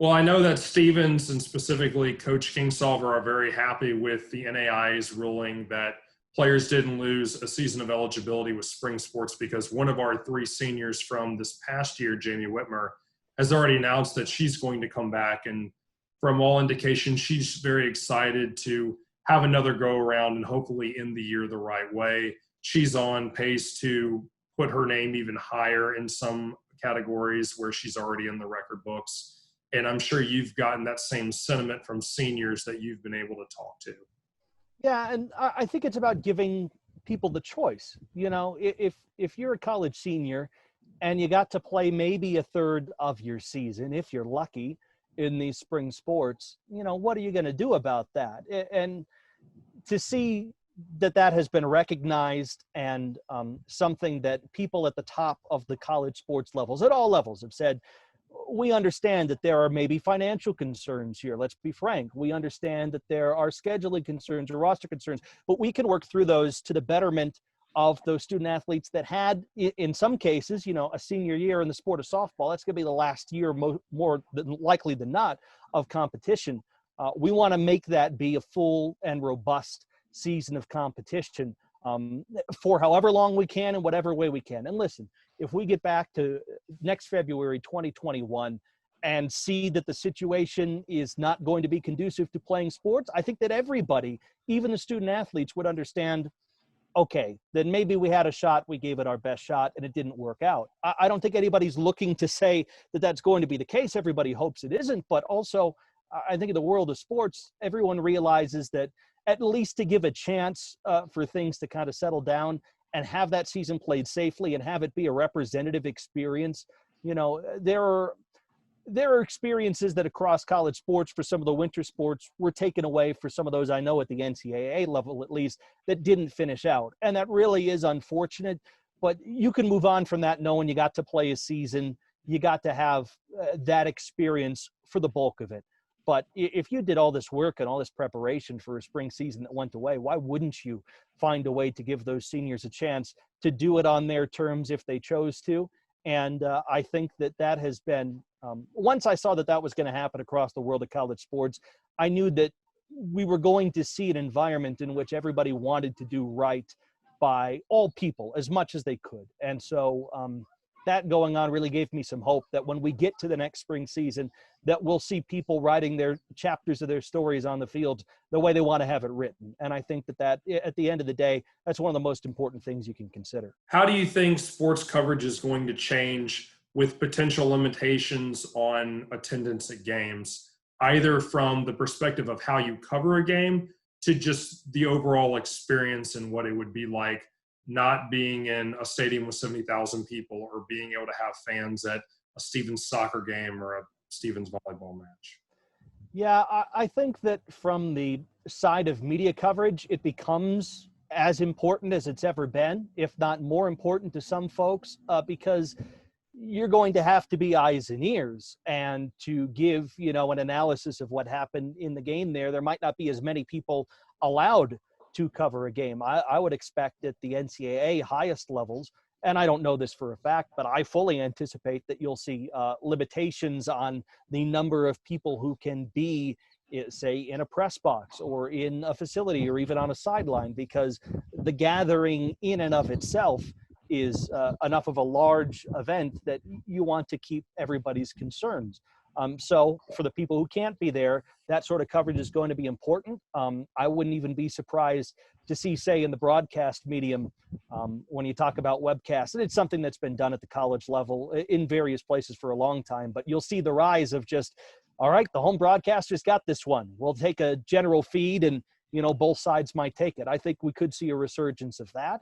Well, I know that Stevens and specifically Coach Kingsolver are very happy with the NAIA's ruling that players didn't lose a season of eligibility with spring sports because one of our three seniors from this past year, Jamie Whitmer, has already announced that she's going to come back. And from all indications, she's very excited to have another go around and hopefully end the year the right way. She's on pace to put her name even higher in some categories where she's already in the record books. And I'm sure you've gotten that same sentiment from seniors that you've been able to talk to. Yeah, and I think it's about giving people the choice. You know, if you're a college senior and you got to play maybe a third of your season, if you're lucky, in these spring sports, you know, what are you going to do about that? And to see that that has been recognized and something that people at the top of the college sports levels, at all levels, have said, we understand that there are maybe financial concerns here. Let's be frank. We understand that there are scheduling concerns or roster concerns, but we can work through those to the betterment of those student athletes that had, in some cases, you know, a senior year in the sport of softball. That's going to be the last year, more than likely than not, of competition. We want to make that be a full and robust season of competition for however long we can and whatever way we can. And listen, if we get back to next February 2021 and see that the situation is not going to be conducive to playing sports, I think that everybody, even the student athletes, would understand, okay, then maybe we had a shot, we gave it our best shot, and it didn't work out. I don't think anybody's looking to say that that's going to be the case. Everybody hopes it isn't, but also I think in the world of sports, everyone realizes that at least to give a chance for things to kind of settle down and have that season played safely and have it be a representative experience. You know, there are experiences that across college sports for some of the winter sports were taken away for some of those I know at the NCAA level, at least, that didn't finish out. And that really is unfortunate, but you can move on from that knowing you got to play a season, you got to have that experience for the bulk of it. But if you did all this work and all this preparation for a spring season that went away, why wouldn't you find a way to give those seniors a chance to do it on their terms if they chose to? And I think that that has been, once I saw that that was going to happen across the world of college sports, I knew that we were going to see an environment in which everybody wanted to do right by all people as much as they could. And so that going on really gave me some hope that when we get to the next spring season, that we'll see people writing their chapters of their stories on the field the way they want to have it written. And I think that at the end of the day, that's one of the most important things you can consider. How do you think sports coverage is going to change with potential limitations on attendance at games, either from the perspective of how you cover a game to just the overall experience and what it would be like not being in a stadium with 70,000 people or being able to have fans at a Stevens soccer game or a Stevens volleyball match? Yeah, I think that from the side of media coverage, it becomes as important as it's ever been, if not more important to some folks, because you're going to have to be eyes and ears and to give, you know, an analysis of what happened in the game there. There might not be as many people allowed to cover a game. I would expect at the NCAA highest levels, and I don't know this for a fact, but I fully anticipate that you'll see limitations on the number of people who can be, say, in a press box or in a facility or even on a sideline, because the gathering in and of itself is enough of a large event that you want to keep everybody's concerns. So for the people who can't be there, that sort of coverage is going to be important. I wouldn't even be surprised to see, say, in the broadcast medium, when you talk about webcasts, and it's something that's been done at the college level in various places for a long time, but you'll see the rise of just, all right, the home broadcaster's got this one. We'll take a general feed and, you know, both sides might take it. I think we could see a resurgence of that.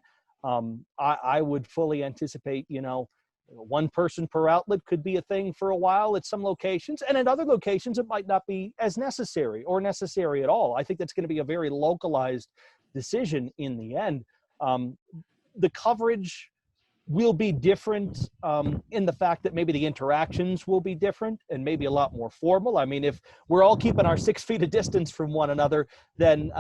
I would fully anticipate, you know, one person per outlet could be a thing for a while at some locations, and at other locations it might not be as necessary or necessary at all. I think that's going to be a very localized decision in the end. The coverage will be different in the fact that maybe the interactions will be different and maybe a lot more formal. I mean, if we're all keeping our 6 feet of distance from one another, then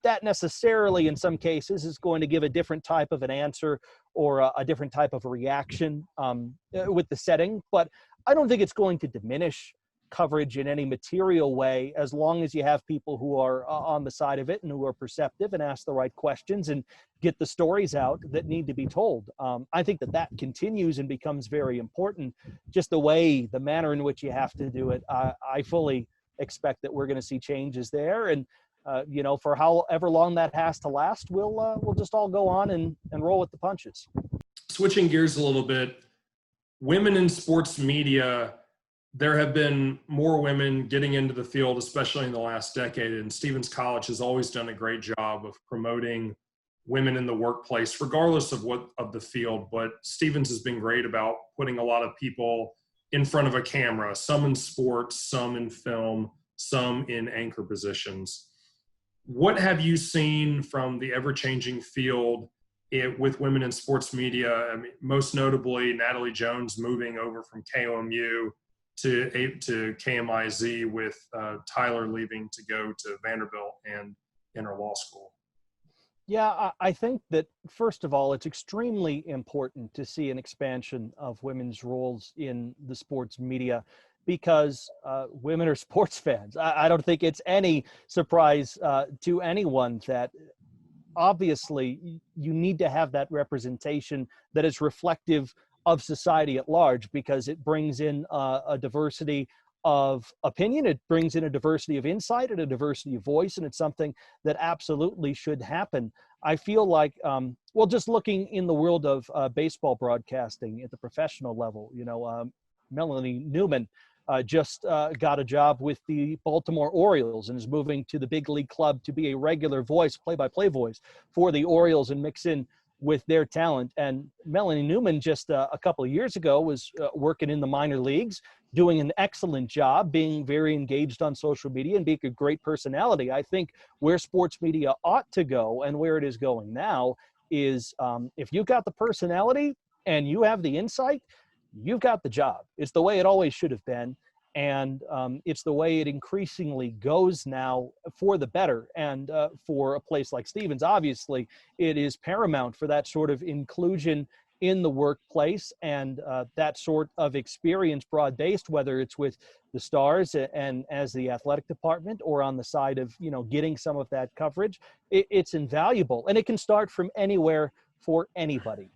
that necessarily in some cases is going to give a different type of an answer or a different type of a reaction with the setting. But I don't think it's going to diminish coverage in any material way, as long as you have people who are on the side of it and who are perceptive and ask the right questions and get the stories out that need to be told. I think that that continues and becomes very important. Just the manner in which you have to do it, I fully expect that we're going to see changes there. And for however long that has to last, we'll just all go on and roll with the punches. Switching gears a little bit, women in sports media, there have been more women getting into the field, especially in the last decade. And Stephens College has always done a great job of promoting women in the workplace, regardless of the field. But Stephens has been great about putting a lot of people in front of a camera, some in sports, some in film, some in anchor positions. What have you seen from the ever-changing field with women in sports media? I mean, most notably, Natalie Jones moving over from KOMU to KMIZ, with Tyler leaving to go to Vanderbilt and enter law school. Yeah, I think that, first of all, it's extremely important to see an expansion of women's roles in the sports media, because women are sports fans. I don't think it's any surprise to anyone that obviously you need to have that representation that is reflective of society at large, because it brings in a diversity of opinion, it brings in a diversity of insight and a diversity of voice, and it's something that absolutely should happen. I feel like, just looking in the world of baseball broadcasting at the professional level, Melanie Newman just got a job with the Baltimore Orioles and is moving to the big league club to be a regular voice, play-by-play voice for the Orioles and mix in with their talent. And Melanie Newman just a couple of years ago was working in the minor leagues, doing an excellent job, being very engaged on social media and being a great personality. I think where sports media ought to go, and where it is going now, is if you've got the personality and you have the insight, you've got the job. It's the way it always should have been. And it's the way it increasingly goes now, for the better. And for a place like Stephens, obviously, it is paramount for that sort of inclusion in the workplace and that sort of experience, broad-based, whether it's with the Stars and as the athletic department, or on the side of, getting some of that coverage. It's invaluable. And it can start from anywhere for anybody.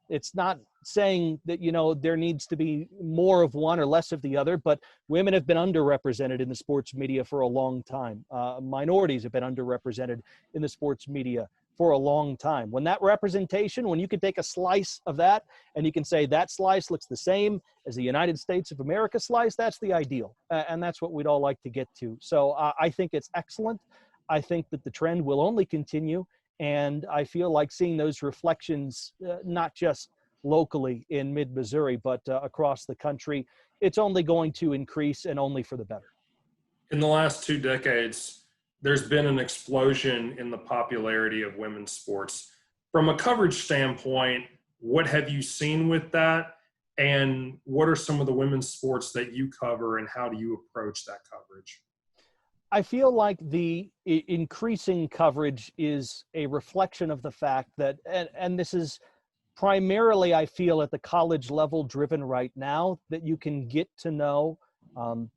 It's not saying that, there needs to be more of one or less of the other, but women have been underrepresented in the sports media for a long time. Minorities have been underrepresented in the sports media for a long time. When that representation, when you can take a slice of that and you can say that slice looks the same as the United States of America slice, that's the ideal. And that's what we'd all like to get to. So I think it's excellent. I think that the trend will only continue. And I feel like seeing those reflections, not just locally in mid-Missouri, but across the country, it's only going to increase, and only for the better. In the last 2 decades, there's been an explosion in the popularity of women's sports. From a coverage standpoint, what have you seen with that? And what are some of the women's sports that you cover, and how do you approach that coverage? I feel like the increasing coverage is a reflection of the fact that, and this is primarily, I feel, at the college level driven right now, that you can get to know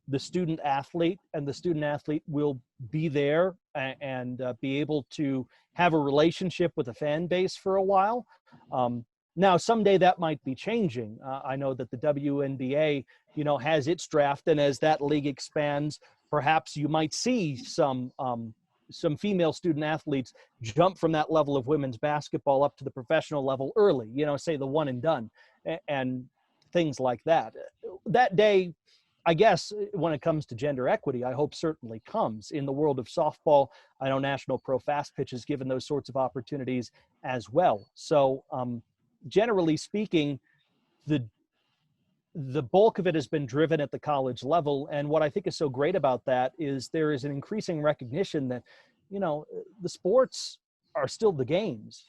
the student athlete, and the student athlete will be there and be able to have a relationship with a fan base for a while. Now, someday that might be changing. I know that the WNBA, has its draft, and as that league expands, perhaps you might see some female student athletes jump from that level of women's basketball up to the professional level early, say the one and done, and things like that. That day, I guess, when it comes to gender equity, I hope certainly comes. In the world of softball, I know National Pro Fast Pitch has given those sorts of opportunities as well. So generally speaking, the bulk of it has been driven at the college level. And what I think is so great about that is there is an increasing recognition that, the sports are still the games.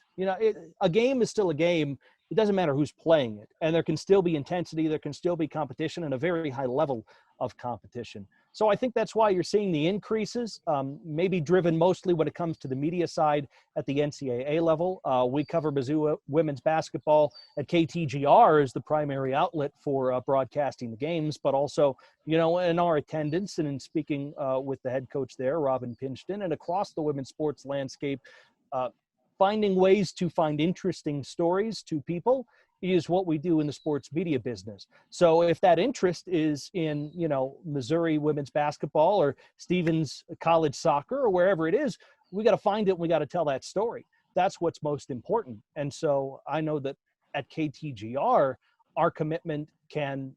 A game is still a game it doesn't matter who's playing it. And there can still be intensity, there can still be competition, and a very high level of competition. So I think that's why you're seeing the increases, maybe driven mostly when it comes to the media side at the NCAA level. We cover Mizzou women's basketball at KTGR as the primary outlet for broadcasting the games, but also, you know, in our attendance and in speaking with the head coach there, Robin Pinchton, and across the women's sports landscape, finding ways to find interesting stories to people is what we do in the sports media business. So if that interest is in, you know, Missouri women's basketball or Stevens college soccer or wherever it is, we got to find it and we got to tell that story. That's what's most important. And so I know that at KTGR, our commitment can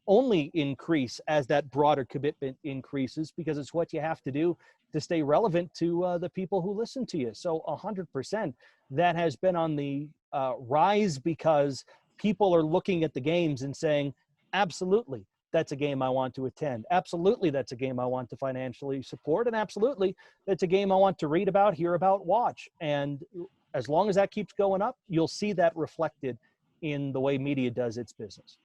only increase as that broader commitment increases, because it's what you have to do to stay relevant to the people who listen to you. So 100% that has been on the rise, because people are looking at the games and saying, absolutely, that's a game I want to attend. Absolutely, that's a game I want to financially support. And absolutely, that's a game I want to read about, hear about, watch. And as long as that keeps going up, you'll see that reflected in the way media does its business.